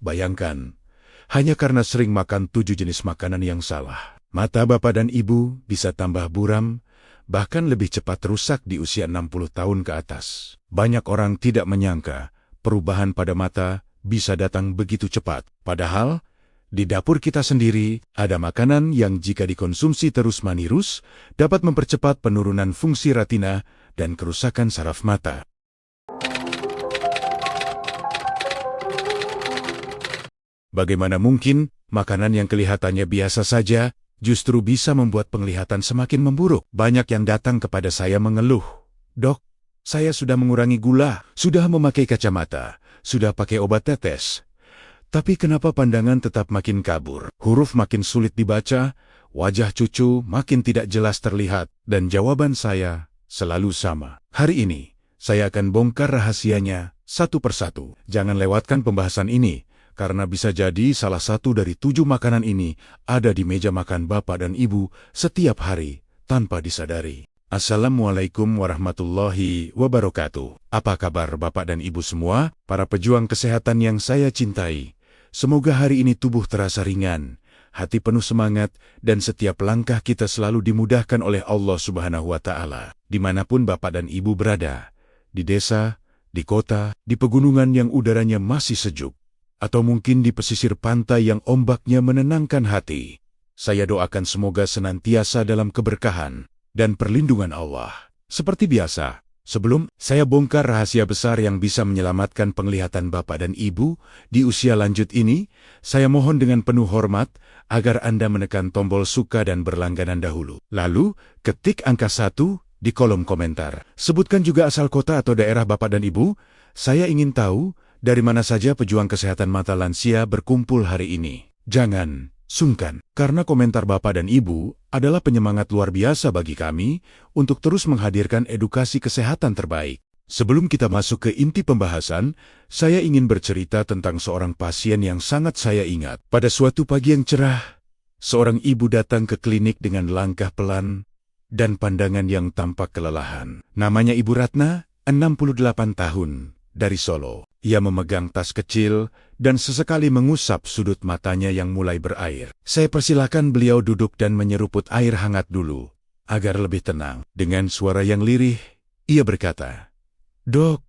Bayangkan, hanya karena sering makan 7 jenis makanan yang salah, mata bapak dan ibu bisa tambah buram, bahkan lebih cepat rusak di usia 60 tahun ke atas. Banyak orang tidak menyangka perubahan pada mata bisa datang begitu cepat. Padahal, di dapur kita sendiri, ada makanan yang jika dikonsumsi terus-menerus dapat mempercepat penurunan fungsi retina dan kerusakan saraf mata. Bagaimana mungkin makanan yang kelihatannya biasa saja justru bisa membuat penglihatan semakin memburuk? Banyak yang datang kepada saya mengeluh, "Dok, saya sudah mengurangi gula, sudah memakai kacamata, sudah pakai obat tetes. Tapi kenapa pandangan tetap makin kabur? Huruf makin sulit dibaca, wajah cucu makin tidak jelas terlihat." Dan jawaban saya selalu sama. Hari ini, saya akan bongkar rahasianya satu persatu. Jangan lewatkan pembahasan ini, karena bisa jadi salah satu dari 7 makanan ini ada di meja makan bapak dan ibu setiap hari tanpa disadari. Assalamualaikum warahmatullahi wabarakatuh. Apa kabar bapak dan ibu semua, para pejuang kesehatan yang saya cintai? Semoga hari ini tubuh terasa ringan, hati penuh semangat, dan setiap langkah kita selalu dimudahkan oleh Allah Subhanahu wa Ta'ala. Dimanapun bapak dan ibu berada, di desa, di kota, di pegunungan yang udaranya masih sejuk, atau mungkin di pesisir pantai yang ombaknya menenangkan hati, saya doakan semoga senantiasa dalam keberkahan dan perlindungan Allah. Seperti biasa, sebelum saya bongkar rahasia besar yang bisa menyelamatkan penglihatan bapak dan ibu di usia lanjut ini, saya mohon dengan penuh hormat agar Anda menekan tombol suka dan berlangganan dahulu. Lalu, ketik angka 1 di kolom komentar. Sebutkan juga asal kota atau daerah bapak dan ibu. Saya ingin tahu dari mana saja pejuang kesehatan mata lansia berkumpul hari ini. Jangan sungkan, karena komentar bapak dan ibu adalah penyemangat luar biasa bagi kami untuk terus menghadirkan edukasi kesehatan terbaik. Sebelum kita masuk ke inti pembahasan, saya ingin bercerita tentang seorang pasien yang sangat saya ingat. Pada suatu pagi yang cerah, seorang ibu datang ke klinik dengan langkah pelan dan pandangan yang tampak kelelahan. Namanya Ibu Ratna, 68 tahun, dari Solo. Ia memegang tas kecil dan sesekali mengusap sudut matanya yang mulai berair. Saya persilakan beliau duduk dan menyeruput air hangat dulu, agar lebih tenang. Dengan suara yang lirih, ia berkata, "Dok,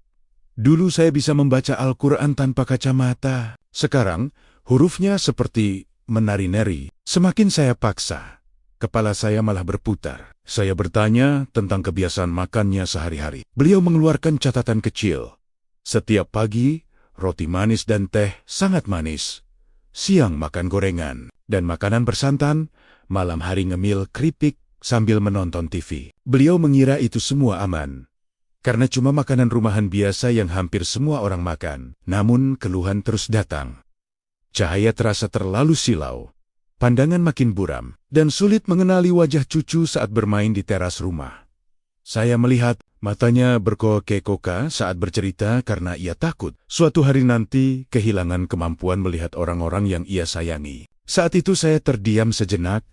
dulu saya bisa membaca Al-Quran tanpa kacamata. Sekarang, hurufnya seperti menari-nari. Semakin saya paksa, kepala saya malah berputar." Saya bertanya tentang kebiasaan makannya sehari-hari. Beliau mengeluarkan catatan kecil. Setiap pagi, roti manis dan teh sangat manis. Siang makan gorengan dan makanan bersantan, malam hari ngemil keripik sambil menonton TV. Beliau mengira itu semua aman, karena cuma makanan rumahan biasa yang hampir semua orang makan. Namun keluhan terus datang. Cahaya terasa terlalu silau, pandangan makin buram, dan sulit mengenali wajah cucu saat bermain di teras rumah. Saya melihat matanya berkokek-koka saat bercerita karena ia takut suatu hari nanti kehilangan kemampuan melihat orang-orang yang ia sayangi. Saat itu saya terdiam sejenak,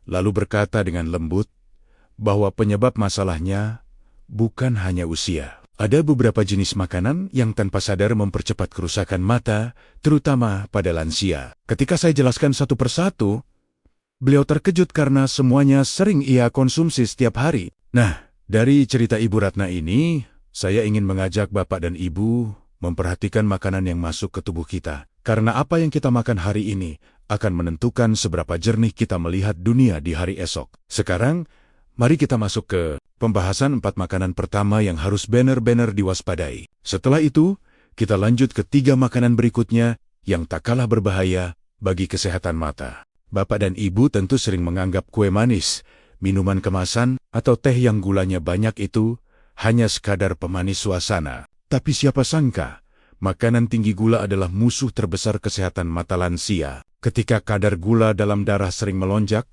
lalu berkata dengan lembut bahwa penyebab masalahnya bukan hanya usia. Ada beberapa jenis makanan yang tanpa sadar mempercepat kerusakan mata, terutama pada lansia. Ketika saya jelaskan satu persatu, beliau terkejut karena semuanya sering ia konsumsi setiap hari. Nah, dari cerita Ibu Ratna ini, saya ingin mengajak Bapak dan Ibu memperhatikan makanan yang masuk ke tubuh kita. Karena apa yang kita makan hari ini akan menentukan seberapa jernih kita melihat dunia di hari esok. Sekarang, mari kita masuk ke pembahasan 4 makanan pertama yang harus benar-benar diwaspadai. Setelah itu, kita lanjut ke 3 makanan berikutnya yang tak kalah berbahaya bagi kesehatan mata. Bapak dan Ibu tentu sering menganggap kue manis, minuman kemasan, atau teh yang gulanya banyak itu hanya sekadar pemanis suasana. Tapi siapa sangka, makanan tinggi gula adalah musuh terbesar kesehatan mata lansia. Ketika kadar gula dalam darah sering melonjak,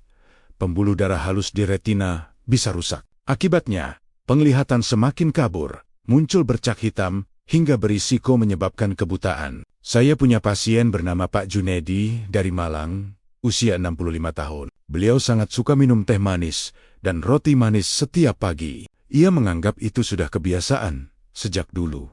pembuluh darah halus di retina bisa rusak. Akibatnya, penglihatan semakin kabur, muncul bercak hitam, hingga berisiko menyebabkan kebutaan. Saya punya pasien bernama Pak Junedi dari Malang, usia 65 tahun. Beliau sangat suka minum teh manis dan roti manis setiap pagi. Ia menganggap itu sudah kebiasaan sejak dulu.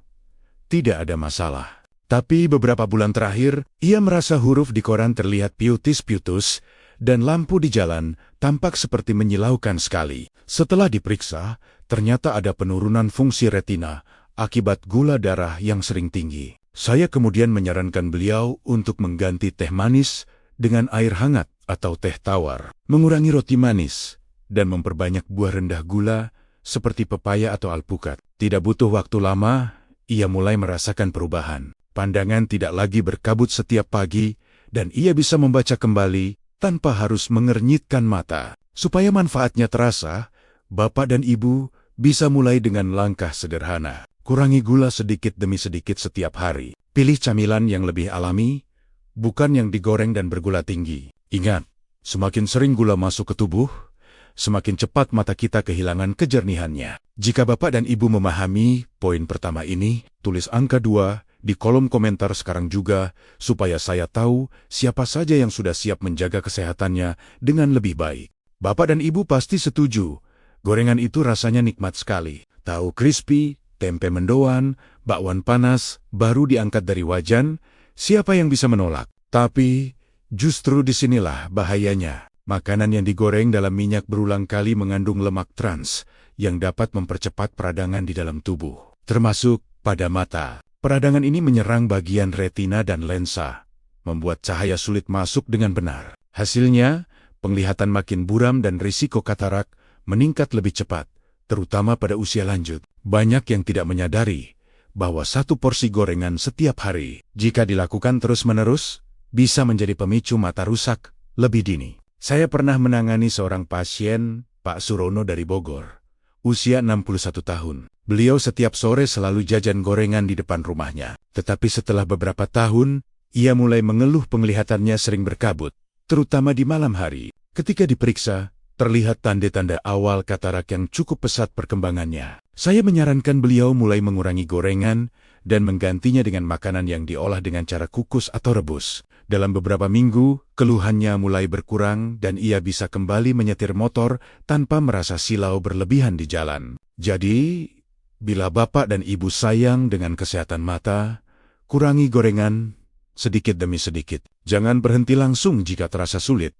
Tidak ada masalah. Tapi beberapa bulan terakhir, ia merasa huruf di koran terlihat piutis-piutus, dan lampu di jalan tampak seperti menyilaukan sekali. Setelah diperiksa, ternyata ada penurunan fungsi retina akibat gula darah yang sering tinggi. Saya kemudian menyarankan beliau untuk mengganti teh manis dengan air hangat atau teh tawar, mengurangi roti manis, dan memperbanyak buah rendah gula seperti pepaya atau alpukat. Tidak butuh waktu lama, ia mulai merasakan perubahan. Pandangan tidak lagi berkabut setiap pagi, dan ia bisa membaca kembali tanpa harus mengernyitkan mata. Supaya manfaatnya terasa, Bapak dan Ibu bisa mulai dengan langkah sederhana. Kurangi gula sedikit demi sedikit setiap hari. Pilih camilan yang lebih alami, bukan yang digoreng dan bergula tinggi. Ingat, semakin sering gula masuk ke tubuh, semakin cepat mata kita kehilangan kejernihannya. Jika Bapak dan Ibu memahami poin pertama ini, tulis angka 2 di kolom komentar sekarang juga, supaya saya tahu siapa saja yang sudah siap menjaga kesehatannya dengan lebih baik. Bapak dan Ibu pasti setuju, gorengan itu rasanya nikmat sekali. Tahu crispy, tempe mendoan, bakwan panas, baru diangkat dari wajan, siapa yang bisa menolak? Tapi, justru disinilah bahayanya. Makanan yang digoreng dalam minyak berulang kali mengandung lemak trans, yang dapat mempercepat peradangan di dalam tubuh, termasuk pada mata. Peradangan ini menyerang bagian retina dan lensa, membuat cahaya sulit masuk dengan benar. Hasilnya, penglihatan makin buram dan risiko katarak meningkat lebih cepat, terutama pada usia lanjut. Banyak yang tidak menyadari bahwa satu porsi gorengan setiap hari, jika dilakukan terus-menerus, bisa menjadi pemicu mata rusak lebih dini. Saya pernah menangani seorang pasien, Pak Surono dari Bogor, usia 61 tahun. Beliau setiap sore selalu jajan gorengan di depan rumahnya. Tetapi setelah beberapa tahun, ia mulai mengeluh penglihatannya sering berkabut, terutama di malam hari. Ketika diperiksa, terlihat tanda-tanda awal katarak yang cukup pesat perkembangannya. Saya menyarankan beliau mulai mengurangi gorengan dan menggantinya dengan makanan yang diolah dengan cara kukus atau rebus. Dalam beberapa minggu, keluhannya mulai berkurang dan ia bisa kembali menyetir motor tanpa merasa silau berlebihan di jalan. Jadi, bila Bapak dan Ibu sayang dengan kesehatan mata, kurangi gorengan sedikit demi sedikit. Jangan berhenti langsung jika terasa sulit,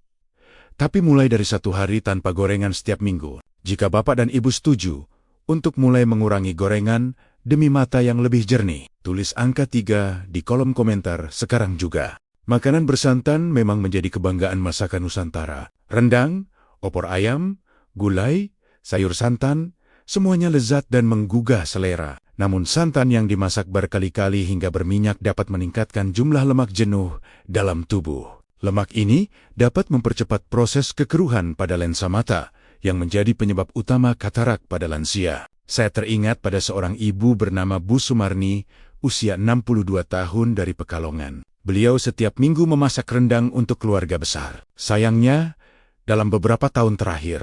tapi mulai dari 1 hari tanpa gorengan setiap minggu. Jika Bapak dan Ibu setuju untuk mulai mengurangi gorengan demi mata yang lebih jernih, tulis angka 3 di kolom komentar sekarang juga. Makanan bersantan memang menjadi kebanggaan masakan Nusantara. Rendang, opor ayam, gulai, sayur santan, semuanya lezat dan menggugah selera. Namun santan yang dimasak berkali-kali hingga berminyak dapat meningkatkan jumlah lemak jenuh dalam tubuh. Lemak ini dapat mempercepat proses kekeruhan pada lensa mata, yang menjadi penyebab utama katarak pada lansia. Saya teringat pada seorang ibu bernama Bu Sumarni, usia 62 tahun dari Pekalongan. Beliau setiap minggu memasak rendang untuk keluarga besar. Sayangnya, dalam beberapa tahun terakhir,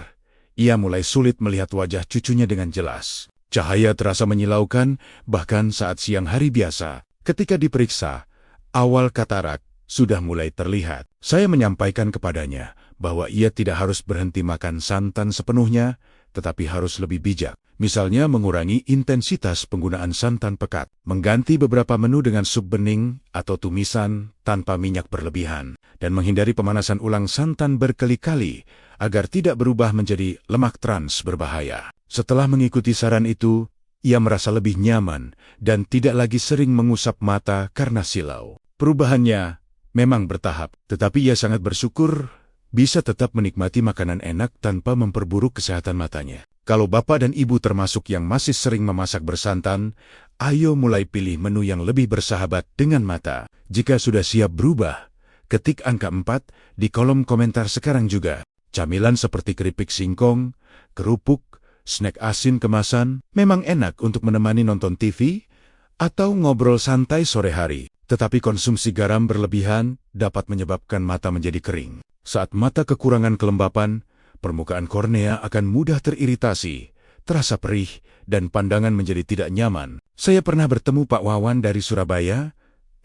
ia mulai sulit melihat wajah cucunya dengan jelas. Cahaya terasa menyilaukan, bahkan saat siang hari biasa. Ketika diperiksa, awal katarak sudah mulai terlihat. Saya menyampaikan kepadanya bahwa ia tidak harus berhenti makan santan sepenuhnya, tetapi harus lebih bijak. Misalnya mengurangi intensitas penggunaan santan pekat, mengganti beberapa menu dengan sup bening atau tumisan tanpa minyak berlebihan, dan menghindari pemanasan ulang santan berkali-kali agar tidak berubah menjadi lemak trans berbahaya. Setelah mengikuti saran itu, ia merasa lebih nyaman dan tidak lagi sering mengusap mata karena silau. Perubahannya memang bertahap, tetapi ia sangat bersyukur bisa tetap menikmati makanan enak tanpa memperburuk kesehatan matanya. Kalau Bapak dan Ibu termasuk yang masih sering memasak bersantan, ayo mulai pilih menu yang lebih bersahabat dengan mata. Jika sudah siap berubah, ketik angka 4 di kolom komentar sekarang juga. Camilan seperti keripik singkong, kerupuk, snack asin kemasan memang enak untuk menemani nonton TV atau ngobrol santai sore hari. Tetapi konsumsi garam berlebihan dapat menyebabkan mata menjadi kering. Saat mata kekurangan kelembapan, permukaan kornea akan mudah teriritasi, terasa perih, dan pandangan menjadi tidak nyaman. Saya pernah bertemu Pak Wawan dari Surabaya,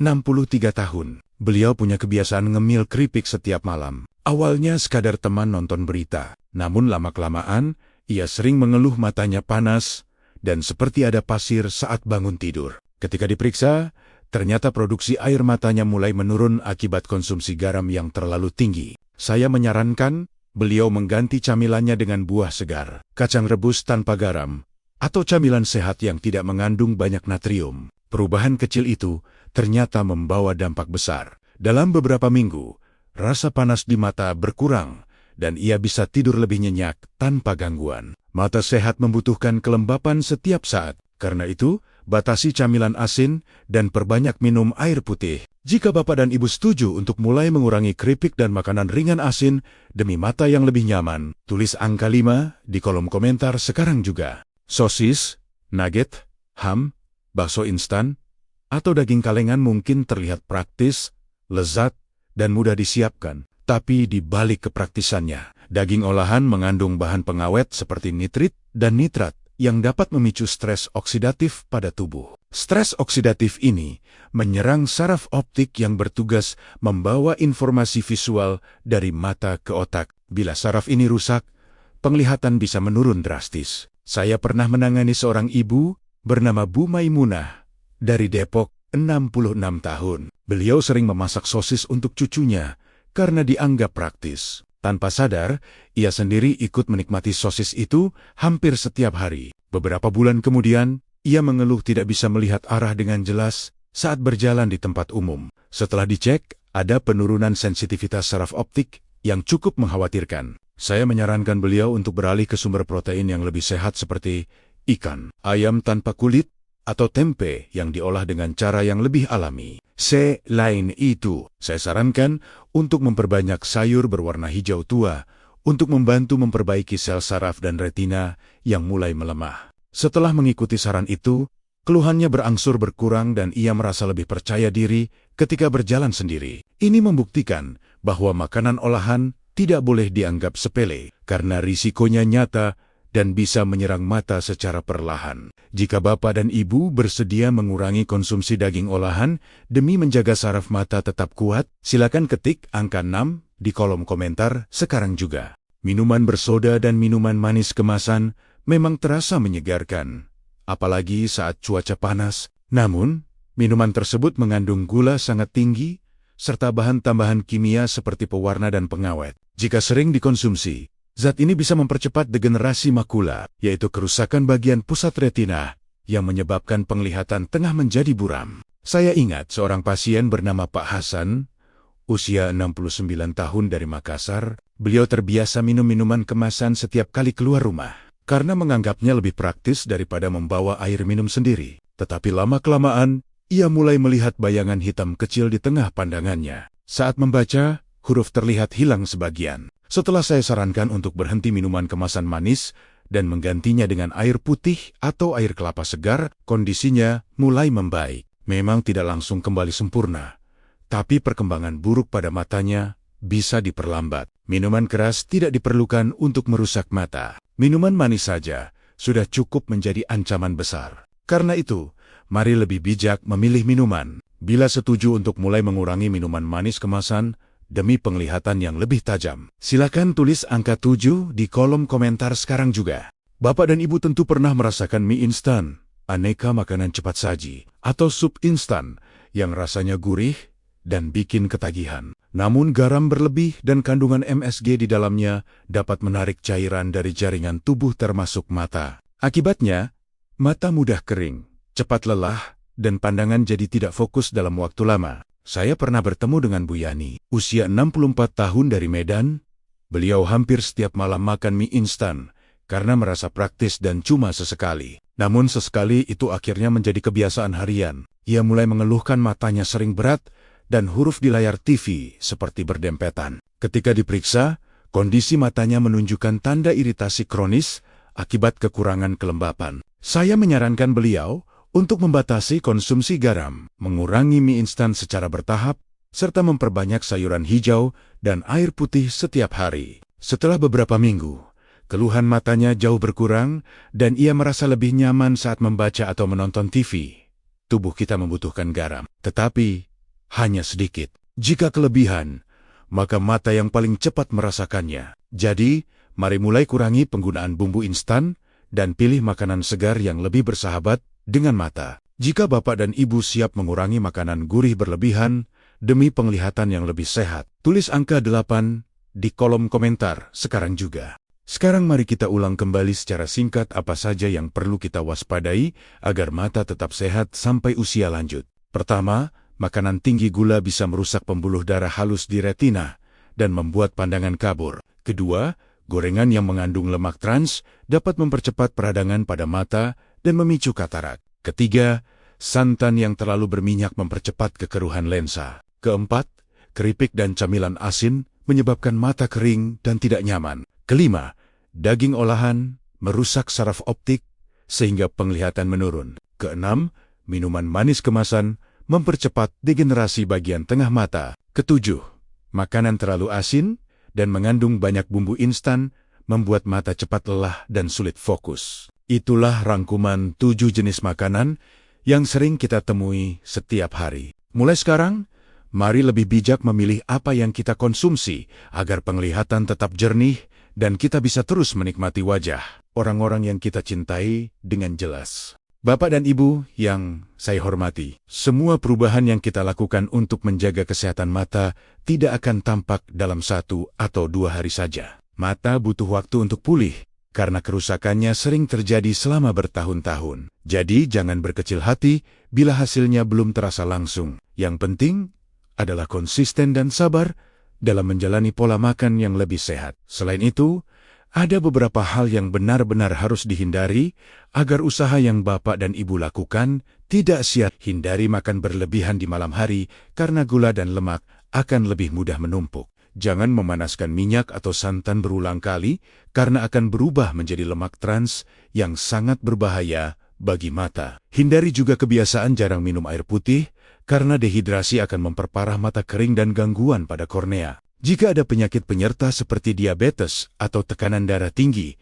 63 tahun. Beliau punya kebiasaan ngemil keripik setiap malam. Awalnya sekadar teman nonton berita, namun lama-kelamaan, ia sering mengeluh matanya panas dan seperti ada pasir saat bangun tidur. Ketika diperiksa, Ternyata produksi air matanya mulai menurun akibat konsumsi garam yang terlalu tinggi. Saya menyarankan beliau mengganti camilannya dengan buah segar, kacang rebus tanpa garam, atau camilan sehat yang tidak mengandung banyak natrium. Perubahan kecil itu ternyata membawa dampak besar. Dalam beberapa minggu, rasa panas di mata berkurang, dan ia bisa tidur lebih nyenyak tanpa gangguan. Mata sehat membutuhkan kelembapan setiap saat. Karena itu, batasi camilan asin dan perbanyak minum air putih. Jika Bapak dan Ibu setuju untuk mulai mengurangi keripik dan makanan ringan asin demi mata yang lebih nyaman, tulis angka 5 di kolom komentar sekarang juga. Sosis, nugget, ham, bakso instan, atau daging kalengan mungkin terlihat praktis, lezat, dan mudah disiapkan. Tapi di balik kepraktisannya, daging olahan mengandung bahan pengawet seperti nitrit dan nitrat yang dapat memicu stres oksidatif pada tubuh. Stres oksidatif ini menyerang saraf optik yang bertugas membawa informasi visual dari mata ke otak. Bila saraf ini rusak, penglihatan bisa menurun drastis. Saya pernah menangani seorang ibu bernama Bu Maimunah dari Depok, 66 tahun. Beliau sering memasak sosis untuk cucunya karena dianggap praktis. Tanpa sadar, ia sendiri ikut menikmati sosis itu hampir setiap hari. Beberapa bulan kemudian, ia mengeluh tidak bisa melihat arah dengan jelas saat berjalan di tempat umum. Setelah dicek, ada penurunan sensitivitas saraf optik yang cukup mengkhawatirkan. Saya menyarankan beliau untuk beralih ke sumber protein yang lebih sehat seperti ikan, ayam tanpa kulit, atau tempe yang diolah dengan cara yang lebih alami. Selain itu, saya sarankan untuk memperbanyak sayur berwarna hijau tua untuk membantu memperbaiki sel saraf dan retina yang mulai melemah. Setelah mengikuti saran itu, keluhannya berangsur berkurang dan ia merasa lebih percaya diri ketika berjalan sendiri. Ini membuktikan bahwa makanan olahan tidak boleh dianggap sepele karena risikonya nyata dan bisa menyerang mata secara perlahan. Jika Bapak dan Ibu bersedia mengurangi konsumsi daging olahan demi menjaga saraf mata tetap kuat, silakan ketik angka 6 di kolom komentar sekarang juga. Minuman bersoda dan minuman manis kemasan memang terasa menyegarkan, apalagi saat cuaca panas. Namun, minuman tersebut mengandung gula sangat tinggi, serta bahan tambahan kimia seperti pewarna dan pengawet. Jika sering dikonsumsi, zat ini bisa mempercepat degenerasi makula, yaitu kerusakan bagian pusat retina, yang menyebabkan penglihatan tengah menjadi buram. Saya ingat seorang pasien bernama Pak Hasan, usia 69 tahun dari Makassar. Beliau terbiasa minum minuman kemasan setiap kali keluar rumah, karena menganggapnya lebih praktis daripada membawa air minum sendiri. Tetapi lama-kelamaan, ia mulai melihat bayangan hitam kecil di tengah pandangannya. Saat membaca, huruf terlihat hilang sebagian. Setelah saya sarankan untuk berhenti minuman kemasan manis dan menggantinya dengan air putih atau air kelapa segar, kondisinya mulai membaik. Memang tidak langsung kembali sempurna, tapi perkembangan buruk pada matanya bisa diperlambat. Minuman keras tidak diperlukan untuk merusak mata. Minuman manis saja sudah cukup menjadi ancaman besar. Karena itu, mari lebih bijak memilih minuman. Bila setuju untuk mulai mengurangi minuman manis kemasan demi penglihatan yang lebih tajam, silakan tulis angka 7 di kolom komentar sekarang juga. Bapak dan Ibu tentu pernah merasakan mie instan, aneka makanan cepat saji, atau sup instan yang rasanya gurih dan bikin ketagihan. Namun garam berlebih dan kandungan MSG di dalamnya dapat menarik cairan dari jaringan tubuh termasuk mata. Akibatnya, mata mudah kering, cepat lelah, dan pandangan jadi tidak fokus dalam waktu lama. Saya pernah bertemu dengan Bu Yani, usia 64 tahun dari Medan. Beliau hampir setiap malam makan mie instan karena merasa praktis dan cuma sesekali. Namun sesekali itu akhirnya menjadi kebiasaan harian. Ia mulai mengeluhkan matanya sering berat dan huruf di layar TV seperti berdempetan. Ketika diperiksa, kondisi matanya menunjukkan tanda iritasi kronis akibat kekurangan kelembapan. Saya menyarankan beliau untuk membatasi konsumsi garam, mengurangi mie instan secara bertahap, serta memperbanyak sayuran hijau dan air putih setiap hari. Setelah beberapa minggu, keluhan matanya jauh berkurang dan ia merasa lebih nyaman saat membaca atau menonton TV. Tubuh kita membutuhkan garam, tetapi hanya sedikit. Jika kelebihan, maka mata yang paling cepat merasakannya. Jadi, mari mulai kurangi penggunaan bumbu instan dan pilih makanan segar yang lebih bersahabat dengan mata. Jika Bapak dan Ibu siap mengurangi makanan gurih berlebihan demi penglihatan yang lebih sehat, tulis angka 8 di kolom komentar sekarang juga. Sekarang mari kita ulang kembali secara singkat apa saja yang perlu kita waspadai agar mata tetap sehat sampai usia lanjut. Pertama, makanan tinggi gula bisa merusak pembuluh darah halus di retina dan membuat pandangan kabur. Kedua, gorengan yang mengandung lemak trans dapat mempercepat peradangan pada mata dan memicu katarak. Ketiga, santan yang terlalu berminyak mempercepat kekeruhan lensa. Keempat, keripik dan camilan asin menyebabkan mata kering dan tidak nyaman. Kelima, daging olahan merusak saraf optik sehingga penglihatan menurun. Keenam, minuman manis kemasan mempercepat degenerasi bagian tengah mata. Ketujuh, makanan terlalu asin dan mengandung banyak bumbu instan membuat mata cepat lelah dan sulit fokus. Itulah rangkuman 7 jenis makanan yang sering kita temui setiap hari. Mulai sekarang, mari lebih bijak memilih apa yang kita konsumsi agar penglihatan tetap jernih dan kita bisa terus menikmati wajah orang-orang yang kita cintai dengan jelas. Bapak dan Ibu yang saya hormati, semua perubahan yang kita lakukan untuk menjaga kesehatan mata tidak akan tampak dalam 1 atau 2 hari saja. Mata butuh waktu untuk pulih, karena kerusakannya sering terjadi selama bertahun-tahun. Jadi jangan berkecil hati bila hasilnya belum terasa langsung. Yang penting adalah konsisten dan sabar dalam menjalani pola makan yang lebih sehat. Selain itu, ada beberapa hal yang benar-benar harus dihindari agar usaha yang Bapak dan Ibu lakukan tidak sia-sia. Hindari makan berlebihan di malam hari karena gula dan lemak akan lebih mudah menumpuk. Jangan memanaskan minyak atau santan berulang kali karena akan berubah menjadi lemak trans yang sangat berbahaya bagi mata. Hindari juga kebiasaan jarang minum air putih karena dehidrasi akan memperparah mata kering dan gangguan pada kornea. Jika ada penyakit penyerta seperti diabetes atau tekanan darah tinggi,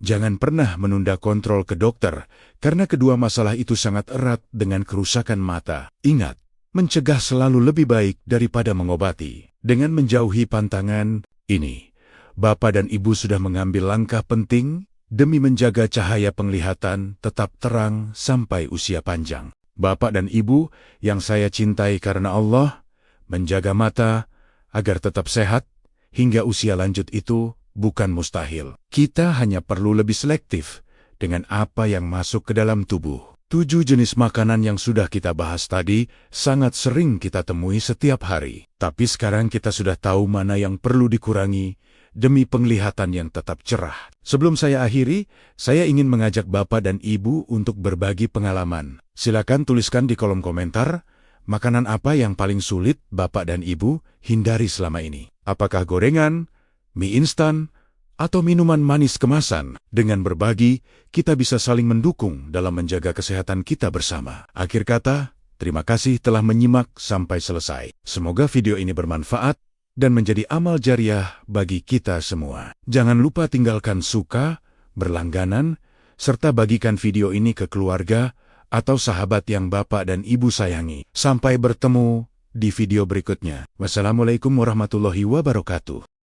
jangan pernah menunda kontrol ke dokter karena kedua masalah itu sangat erat dengan kerusakan mata. Ingat, mencegah selalu lebih baik daripada mengobati. Dengan menjauhi pantangan ini, Bapak dan Ibu sudah mengambil langkah penting demi menjaga cahaya penglihatan tetap terang sampai usia panjang. Bapak dan Ibu yang saya cintai karena Allah, menjaga mata agar tetap sehat hingga usia lanjut itu bukan mustahil. Kita hanya perlu lebih selektif dengan apa yang masuk ke dalam tubuh. 7 jenis makanan yang sudah kita bahas tadi sangat sering kita temui setiap hari. Tapi sekarang kita sudah tahu mana yang perlu dikurangi demi penglihatan yang tetap cerah. Sebelum saya akhiri, saya ingin mengajak Bapak dan Ibu untuk berbagi pengalaman. Silakan tuliskan di kolom komentar, makanan apa yang paling sulit Bapak dan Ibu hindari selama ini? Apakah gorengan, mie instan, atau minuman manis kemasan? Dengan berbagi, kita bisa saling mendukung dalam menjaga kesehatan kita bersama. Akhir kata, terima kasih telah menyimak sampai selesai. Semoga video ini bermanfaat dan menjadi amal jariah bagi kita semua. Jangan lupa tinggalkan suka, berlangganan, serta bagikan video ini ke keluarga atau sahabat yang Bapak dan Ibu sayangi. Sampai bertemu di video berikutnya. Wassalamualaikum warahmatullahi wabarakatuh.